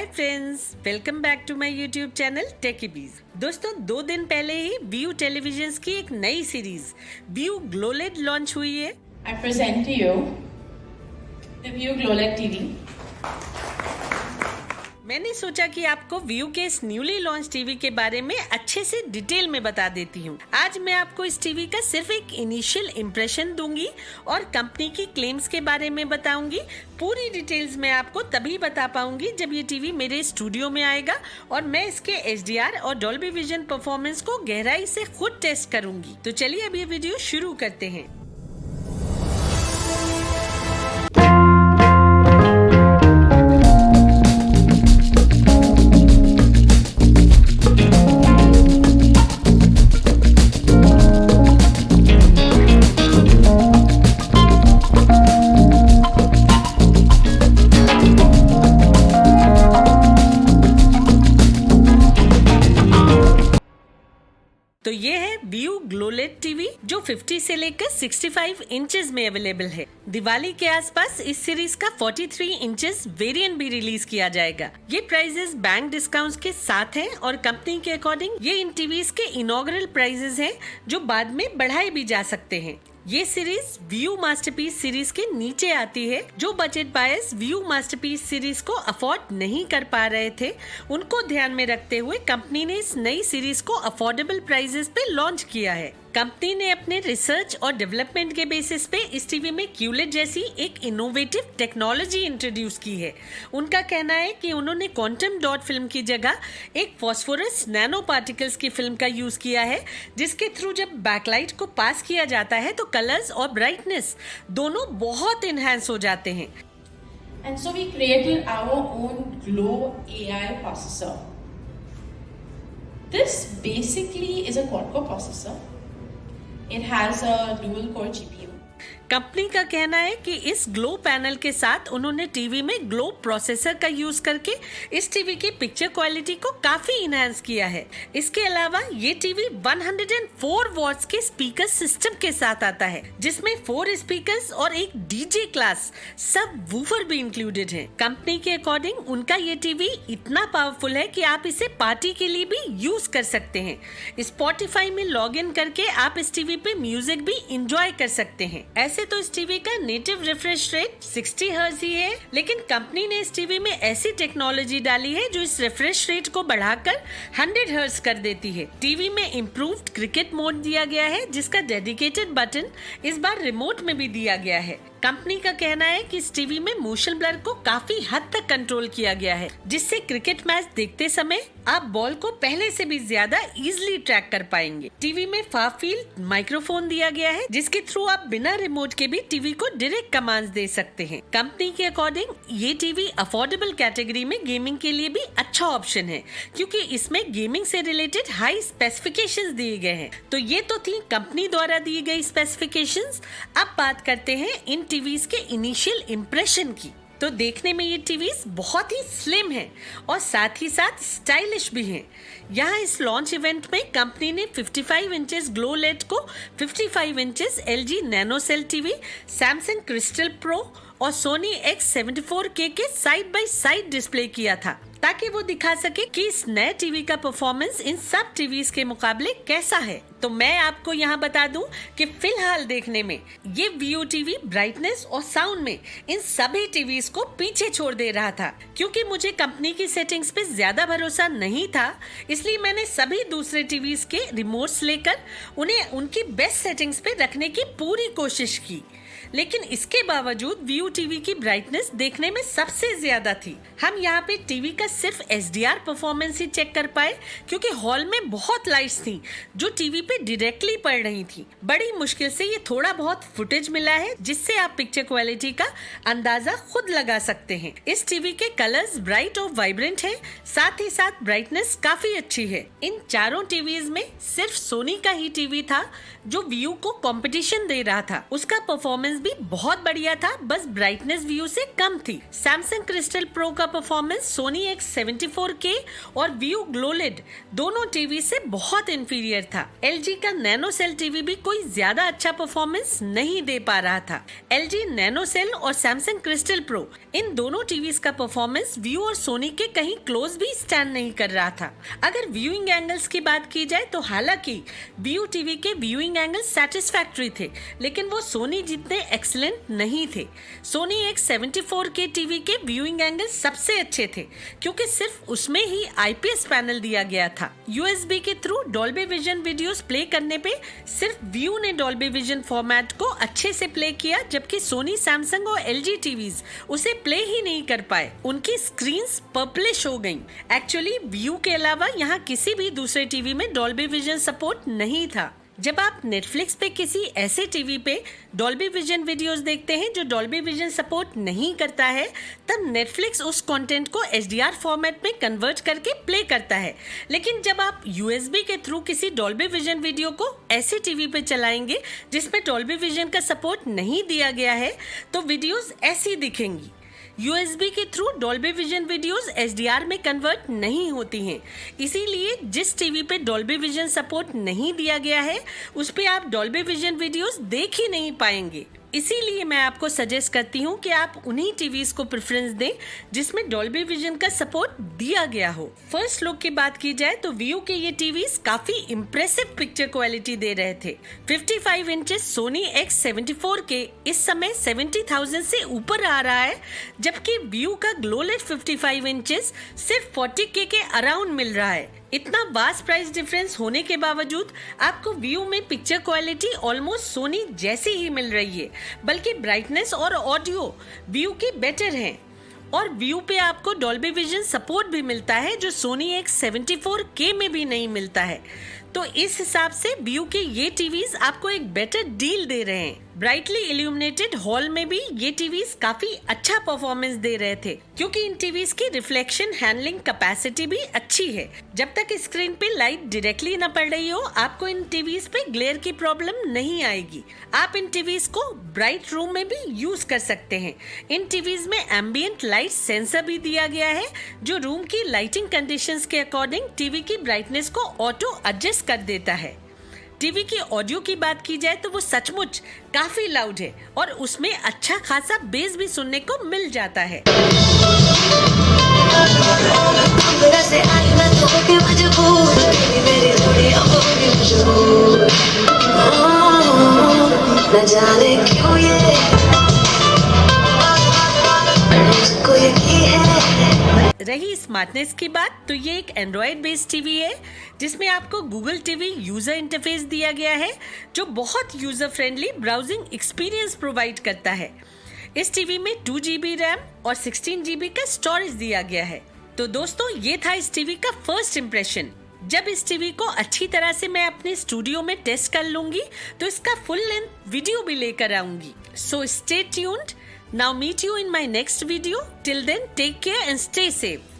Friends, welcome back to my YouTube channel टेकीबीज। दोस्तों, 2 दिन पहले ही व्यू टेलीविजन की एक नई सीरीज व्यू ग्लोलेड लॉन्च हुई है। I present to you the View GlowLED TV. मैंने सोचा कि आपको व्यू के इस न्यूली लॉन्च टीवी के बारे में अच्छे से डिटेल में बता देती हूँ। आज मैं आपको इस टीवी का सिर्फ एक इनिशियल इम्प्रेशन दूंगी और कंपनी की क्लेम्स के बारे में बताऊंगी। पूरी डिटेल्स मैं आपको तभी बता पाऊंगी जब ये टीवी मेरे स्टूडियो में आएगा और मैं इसके HDR और डॉल्बी विजन परफॉर्मेंस को गहराई से खुद टेस्ट करूंगी। तो चलिए अब ये वीडियो शुरू करते हैं। तो ये है व्यू ग्लोलेड टीवी जो 50 से लेकर 65 इंचेस में अवेलेबल है। दिवाली के आसपास इस सीरीज का 43 इंचेस वेरिएंट भी रिलीज किया जाएगा। ये प्राइजेस बैंक डिस्काउंट्स के साथ हैं और कंपनी के अकॉर्डिंग ये इन टीवीज के इनॉग्रल प्राइजेस हैं जो बाद में बढ़ाए भी जा सकते हैं। ये सीरीज व्यू मास्टरपीस सीरीज के नीचे आती है। जो budget buyers view masterpiece series को अफोर्ड नहीं कर पा रहे थे, उनको ध्यान में रखते हुए कंपनी ने इस नई सीरीज को अफोर्डेबल प्राइसेस पे लॉन्च किया है। कंपनी ने अपने रिसर्च और डेवलपमेंट के बेसिस पे इस टीवी में QLED जैसी एक इनोवेटिव टेक्नोलॉजी इंट्रोड्यूस की है। उनका कहना है कि उन्होंने क्वांटम डॉट फिल्म की जगह एक फॉस्फोरस नैनो पार्टिकल्स की फिल्म का यूज किया है, जिसके थ्रू जब बैकलाइट को पास किया जाता है तो कलर्स और ब्राइटनेस दोनों बहुत इनहैंस हो जाते हैं। And so we created our own Glow AI processor. This basically is a quad-core processor. It has a dual-core GPU. Company का कहना है कि इस ग्लो पैनल के साथ उन्होंने टीवी में ग्लो प्रोसेसर का यूज करके इस टीवी की पिक्चर क्वालिटी को काफी इनहैंस किया है। इसके अलावा ये टीवी 104 वॉट्स के स्पीकर सिस्टम के साथ आता है, जिसमें 4 स्पीकर्स और एक डीजे क्लास सब वूफर भी इंक्लूडेड है। कंपनी के अकॉर्डिंग उनका ये टीवी इतना पावरफुल है कि आप इसे पार्टी के लिए भी यूज कर सकते हैं। स्पॉटिफाई में लॉग इन करके आप इस टीवी पे म्यूजिक भी इंजॉय कर सकते हैं। ऐसे तो इस टीवी का नेटिव रिफ्रेश रेट 60 हर्ट्ज ही है, लेकिन कंपनी ने इस टीवी में ऐसी टेक्नोलॉजी डाली है जो इस रिफ्रेश रेट को बढ़ाकर 100 हर्ट्ज कर देती है। टीवी में इम्प्रूव्ड क्रिकेट मोड दिया गया है, जिसका डेडिकेटेड बटन इस बार रिमोट में भी दिया गया है। कंपनी का कहना है कि इस टीवी में मोशन ब्लर को काफी हद तक कंट्रोल किया गया है, जिससे क्रिकेट मैच देखते समय आप बॉल को पहले से भी ज्यादा इजीली ट्रैक कर पाएंगे। टीवी में फार फील्ड माइक्रोफोन दिया गया है, जिसके थ्रू आप बिना रिमोट के भी टीवी को डायरेक्ट कमांड्स दे सकते हैं। कंपनी के अकॉर्डिंग ये टीवी अफोर्डेबल कैटेगरी में गेमिंग के लिए भी अच्छा ऑप्शन है, क्योंकि इसमें गेमिंग से रिलेटेड हाई स्पेसिफिकेशंस दिए गए हैं। तो ये तो थी कंपनी द्वारा दी गई स्पेसिफिकेशंस। अब बात करते हैं इन टीवीज के इनिशियल इम्प्रेशन की। तो देखने में ये टीवीज बहुत ही स्लिम है और साथ ही साथ स्टाइलिश भी हैं। यहाँ इस लॉन्च इवेंट में कंपनी ने 55 इंचेस ग्लो लेड को 55 inches LG nano cell TV, Samsung crystal pro और सोनी X74K के साइड बाय साइड डिस्प्ले किया था, ताकि वो दिखा सके कि इस नए टीवी का परफॉर्मेंस इन सब टीवीज के मुकाबले कैसा है। तो मैं आपको यहाँ बता दूं कि फिलहाल देखने में ये व्यू टीवी ब्राइटनेस और साउंड में इन सभी टीवीज को पीछे छोड़ दे रहा था। क्योंकि मुझे कंपनी की सेटिंग्स पे ज्यादा भरोसा नहीं था, इसलिए मैंने सभी दूसरे टीवीज के रिमोट्स लेकर उन्हें उनकी बेस्ट सेटिंग्स पे रखने की पूरी कोशिश की, लेकिन इसके बावजूद व्यू टीवी की ब्राइटनेस देखने में सबसे ज्यादा थी। हम यहाँ पे टीवी का सिर्फ HDR परफॉर्मेंस ही चेक कर पाए, क्योंकि हॉल में बहुत लाइट्स थी जो टीवी पे डायरेक्टली पड़ रही थी। बड़ी मुश्किल से ये थोड़ा बहुत फुटेज मिला है, जिससे आप पिक्चर क्वालिटी का अंदाजा खुद लगा सकते हैं। इस टीवी के कलर्स ब्राइट और वाइब्रेंट है, साथ ही साथ ब्राइटनेस काफी अच्छी है। इन चारों टीवीज में सिर्फ सोनी का ही टीवी था जो व्यू को कंपटीशन दे रहा था। उसका परफॉर्मेंस भी बहुत बढ़िया था, बस ब्राइटनेस व्यू से कम थी। सैमसंग क्रिस्टल प्रो का परफॉर्मेंस सोनी X74K और व्यू ग्लोलेड दोनों टीवी से बहुत इंफीरियर था। LG का नैनो सेल टीवी भी कोई ज्यादा अच्छा परफॉर्मेंस नहीं दे पा रहा था। LG नैनो सेल और सैमसंग क्रिस्टल प्रो इन दोनों टीवीज का परफॉर्मेंस व्यू और सोनी के कहीं क्लोज भी स्टैंड नहीं कर रहा था। अगर व्यूइंग एंगल्स की बात की जाए तो हालांकि व्यू टीवी के व्यूइंग एंगल सेटिस्फैक्टरी थे, लेकिन वो सोनी जितने एक्सीलेंट नहीं थे। सोनी एक 74K टीवी के व्यूइंग एंगल सबसे अच्छे थे, क्योंकि सिर्फ उसमें ही IPS पैनल दिया गया था। USB के through Dolby vision videos play करने पे सिर्फ व्यू ने डॉल्बी विजन फॉर्मेट को अच्छे से प्ले किया, जबकि सोनी, सैमसंग और LG टीवीज उसे प्ले ही नहीं कर पाए। उनकी स्क्रीन्स पर्पलिश हो गईं। एक्चुअली व्यू के अलावा यहाँ किसी भी दूसरे टीवी में डॉल्बी विजन सपोर्ट नहीं था। जब आप नेटफ्लिक्स पे किसी ऐसे टीवी पे डॉल्बी विजन वीडियोस देखते हैं जो डॉल्बी विजन सपोर्ट नहीं करता है, तब नेटफ्लिक्स उस कंटेंट को HDR फॉर्मेट में कन्वर्ट करके प्ले करता है। लेकिन जब आप USB के थ्रू किसी डॉल्बी विजन वीडियो को ऐसे टीवी पे चलाएंगे जिसमें डॉल्बी विजन का सपोर्ट नहीं दिया गया है, तो वीडियोस ऐसी दिखेंगी। USB के through Dolby vision videos HDR में कन्वर्ट नहीं होती हैं। इसीलिए जिस टीवी पे डॉल्बी विजन सपोर्ट नहीं दिया गया है, उस पे आप डॉल्बी विजन वीडियोस देख ही नहीं पाएंगे। इसीलिए मैं आपको सजेस्ट करती हूँ कि आप उन्हीं टीवीज को प्रेफरेंस दें जिसमें डॉल्बी विजन का सपोर्ट दिया गया हो। फर्स्ट लुक की बात की जाए तो व्यू के ये टीवीज काफी इम्प्रेसिव पिक्चर क्वालिटी दे रहे थे। 55 इंचेस सोनी X74K इस समय 70,000 से ऊपर आ रहा है, जबकि व्यू का ग्लोलेट 55 इंचेस सिर्फ 40K के अराउंड मिल रहा है। इतना वास्ट प्राइस डिफरेंस होने के बावजूद आपको व्यू में पिक्चर क्वालिटी ऑलमोस्ट सोनी जैसी ही मिल रही है, बल्कि ब्राइटनेस और ऑडियो व्यू की बेटर है। और व्यू पे आपको डॉल्बी विजन सपोर्ट भी मिलता है, जो सोनी X74K में भी नहीं मिलता है। तो इस हिसाब से व्यू के ये टीवीज आपको एक बेटर डील दे रहे हैं। ब्राइटली इल्यूमिनेटेड हॉल में भी ये टीवीज काफी अच्छा परफॉर्मेंस दे रहे थे, क्योंकि इन टीवीज की रिफ्लेक्शन हैंडलिंग कैपेसिटी भी अच्छी है। जब तक स्क्रीन पे लाइट डायरेक्टली न पड़ रही हो, आपको इन टीवीज पे ग्लेयर की प्रॉब्लम नहीं आएगी। आप इन टीवीज को ब्राइट रूम में भी यूज कर सकते हैं। इन टीवीज में एम्बियंट लाइट सेंसर भी दिया गया है, जो रूम की लाइटिंग कंडीशंस के अकॉर्डिंग टीवी की ब्राइटनेस को ऑटो एडजस्ट कर देता है। टीवी की ऑडियो की बात की जाए तो वो सचमुच काफी लाउड है और उसमें अच्छा खासा बेस भी सुनने को मिल जाता है। न जाने क्यों ये मुझको यकीन है। रही स्मार्टनेस की बात, तो ये एक एंड्रॉयड बेस्ड टीवी है जिसमें आपको गूगल टीवी यूजर इंटरफेस दिया गया है, जो बहुत user friendly browsing experience provide करता है। इस टीवी में 2GB रैम और 16GB का स्टोरेज दिया गया है। तो दोस्तों, ये था इस टीवी का फर्स्ट इम्प्रेशन। जब इस टीवी को अच्छी तरह से मैं अपने स्टूडियो में टेस्ट कर लूंगी तो इसका फुल लेंथ वीडियो भी लेकर आऊंगी। So stay tuned. Now meet you in my next video. Till then, take care and stay safe.